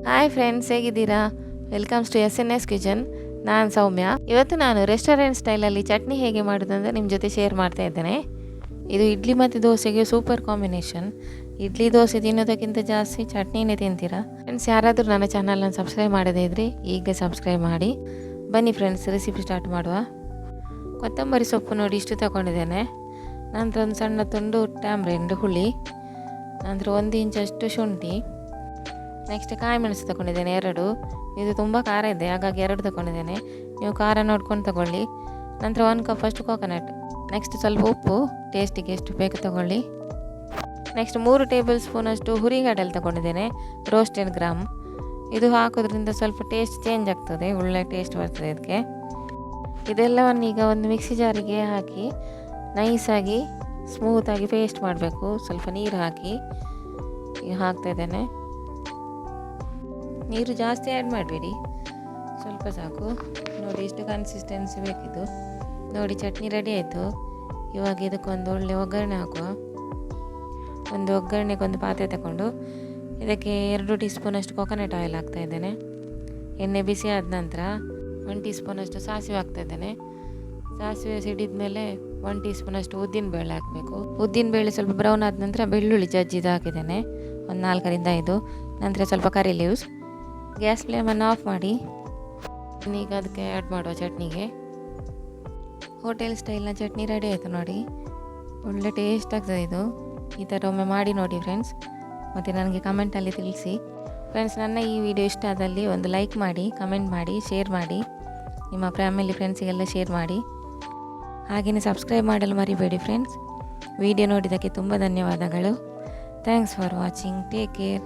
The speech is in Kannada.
ಹಾಯ್ ಫ್ರೆಂಡ್ಸ್, ಹೇಗಿದ್ದೀರಾ? Welcomes to SNS kitchen. ನಾನು ಸೌಮ್ಯ. ಇವತ್ತು ನಾನು ರೆಸ್ಟೋರೆಂಟ್ ಸ್ಟೈಲಲ್ಲಿ ಚಟ್ನಿ ಹೇಗೆ ಮಾಡೋದಂತ ನಿಮ್ಮ ಜೊತೆ ಶೇರ್ ಮಾಡ್ತಾ ಇದ್ದೇನೆ. ಇದು ಇಡ್ಲಿ ಮತ್ತು ದೋಸೆಗೆ ಸೂಪರ್ ಕಾಂಬಿನೇಷನ್. ಇಡ್ಲಿ ದೋಸೆ ತಿನ್ನೋದಕ್ಕಿಂತ ಜಾಸ್ತಿ ಚಟ್ನಿನೇ ತಿಂತೀರಾ. ಫ್ರೆಂಡ್ಸ್, ಯಾರಾದರೂ ನನ್ನ ಚಾನಲ್ನ ಸಬ್ಸ್ಕ್ರೈಬ್ ಮಾಡದೇ ಇದ್ದರೆ ಈಗಲೇ ಸಬ್ಸ್ಕ್ರೈಬ್ ಮಾಡಿ. ಬನ್ನಿ ಫ್ರೆಂಡ್ಸ್, ರೆಸಿಪಿ ಸ್ಟಾರ್ಟ್ ಮಾಡುವ. ಕೊತ್ತಂಬರಿ ಸೊಪ್ಪು ನೋಡಿ ಇಷ್ಟು ತಗೊಂಡಿದ್ದೇನೆ. ನಂತರ ಒಂದು ಸಣ್ಣ ತುಂಡು ಟ್ಯಾಮ್ರೆಂಡ್ ಹುಳಿ, ನಂತರ 1 ಇಂಚಷ್ಟು ಶುಂಠಿ, ನೆಕ್ಸ್ಟ್ ಕಾಯಿ ಮೆಣಸು ತಗೊಂಡಿದ್ದೇನೆ 2. ಇದು ತುಂಬ ಖಾರ ಇದೆ, ಹಾಗಾಗಿ 2 ತಗೊಂಡಿದ್ದೇನೆ. ನೀವು ಖಾರ ನೋಡ್ಕೊಂಡು ತಗೊಳ್ಳಿ. ನಂತರ 1 ಕಪ್ ಅಷ್ಟು ಕೋಕೋನಟ್, ನೆಕ್ಸ್ಟ್ ಸ್ವಲ್ಪ ಉಪ್ಪು ಟೇಸ್ಟಿಗೆ ಎಷ್ಟು ಬೇಕು ತಗೊಳ್ಳಿ. ನೆಕ್ಸ್ಟ್ 3 ಟೇಬಲ್ ಸ್ಪೂನ್ ಅಷ್ಟು ಹುರಿಗಡಲೆ ತಗೊಂಡಿದ್ದೇನೆ, ರೋಸ್ಟೆಡ್ ಗ್ರಾಮ್. ಇದು ಹಾಕೋದ್ರಿಂದ ಸ್ವಲ್ಪ ಟೇಸ್ಟ್ ಚೇಂಜ್ ಆಗ್ತದೆ, ಒಳ್ಳೆ ಟೇಸ್ಟ್ ಬರ್ತದೆ ಇದಕ್ಕೆ. ಇದೆಲ್ಲವನ್ನು ಈಗ ಒಂದು ಮಿಕ್ಸಿ ಜಾರಿಗೆ ಹಾಕಿ ನೈಸಾಗಿ ಸ್ಮೂತಾಗಿ ಪೇಸ್ಟ್ ಮಾಡಬೇಕು. ಸ್ವಲ್ಪ ನೀರು ಹಾಕಿ ಈಗ ಹಾಕ್ತಾ ಇದ್ದೇನೆ. ನೀರು ಜಾಸ್ತಿ ಆ್ಯಡ್ ಮಾಡಬೇಡಿ, ಸ್ವಲ್ಪ ಸಾಕು. ನೋಡಿ, ಇಷ್ಟು ಕನ್ಸಿಸ್ಟೆನ್ಸಿ ಬೇಕಿದ್ದು. ನೋಡಿ, ಚಟ್ನಿ ರೆಡಿ ಆಯಿತು. ಇವಾಗ ಇದಕ್ಕೊಂದು ಒಳ್ಳೆ ಒಗ್ಗರಣೆ ಹಾಕುವ. ಒಂದು ಒಗ್ಗರಣೆಗೆ ಒಂದು ಪಾತ್ರೆ ತಗೊಂಡು ಇದಕ್ಕೆ 2 ಟೀ ಸ್ಪೂನ್ ಅಷ್ಟು ಕೋಕೋನಟ್ ಆಯಿಲ್ ಹಾಕ್ತಾ ಇದ್ದೇನೆ. ಎಣ್ಣೆ ಬಿಸಿ ಆದ ನಂತರ 1 ಟೀ ಸ್ಪೂನ್ ಅಷ್ಟು ಸಾಸಿವೆ ಹಾಕ್ತಾ ಇದ್ದೇನೆ. ಸಾಸಿವೆ ಸಿಡಿದ ಮೇಲೆ 1 ಟೀ ಸ್ಪೂನ್ ಅಷ್ಟು ಉದ್ದಿನಬೇಳೆ ಹಾಕಬೇಕು. ಉದ್ದಿನಬೇಳೆ ಸ್ವಲ್ಪ ಬ್ರೌನ್ ಆದ ನಂತರ ಬೆಳ್ಳುಳ್ಳಿ ಜಜ್ಜಿದ್ದು ಹಾಕಿದ್ದೇನೆ, ಒಂದು 4ರಿಂದ 5. ನಂತರ ಸ್ವಲ್ಪ ಕರಿ ಲೀವ್ಸ್. ಗ್ಯಾಸ್ ಫ್ಲೇಮನ್ನು ಆಫ್ ಮಾಡಿ ಈಗ ಅದಕ್ಕೆ ಆ್ಯಡ್ ಮಾಡುವ ಚಟ್ನಿಗೆ. ಹೋಟೆಲ್ ಸ್ಟೈಲ್ನ ಚಟ್ನಿ ರೆಡಿ ಆಯಿತು ನೋಡಿ. ಒಳ್ಳೆ ಟೇಸ್ಟ್ ಆಗ್ತದೆ ಇದು. ಈ ಥರ ಒಮ್ಮೆ ಮಾಡಿ ನೋಡಿ ಫ್ರೆಂಡ್ಸ್, ಮತ್ತು ನನಗೆ ಕಮೆಂಟಲ್ಲಿ ತಿಳಿಸಿ. ಫ್ರೆಂಡ್ಸ್, ನನ್ನ ಈ ವಿಡಿಯೋ ಇಷ್ಟ ಆದಲ್ಲಿ ಒಂದು ಲೈಕ್ ಮಾಡಿ, ಕಮೆಂಟ್ ಮಾಡಿ, ಶೇರ್ ಮಾಡಿ. ನಿಮ್ಮ ಫ್ಯಾಮಿಲಿ ಫ್ರೆಂಡ್ಸಿಗೆಲ್ಲ ಶೇರ್ ಮಾಡಿ. ಹಾಗೆಯೇ ಸಬ್ಸ್ಕ್ರೈಬ್ ಮಾಡಲು ಮರಿಬೇಡಿ ಫ್ರೆಂಡ್ಸ್. ವಿಡಿಯೋ ನೋಡಿದ್ದಕ್ಕೆ ತುಂಬ ಧನ್ಯವಾದಗಳು. Thanks for watching. Take care.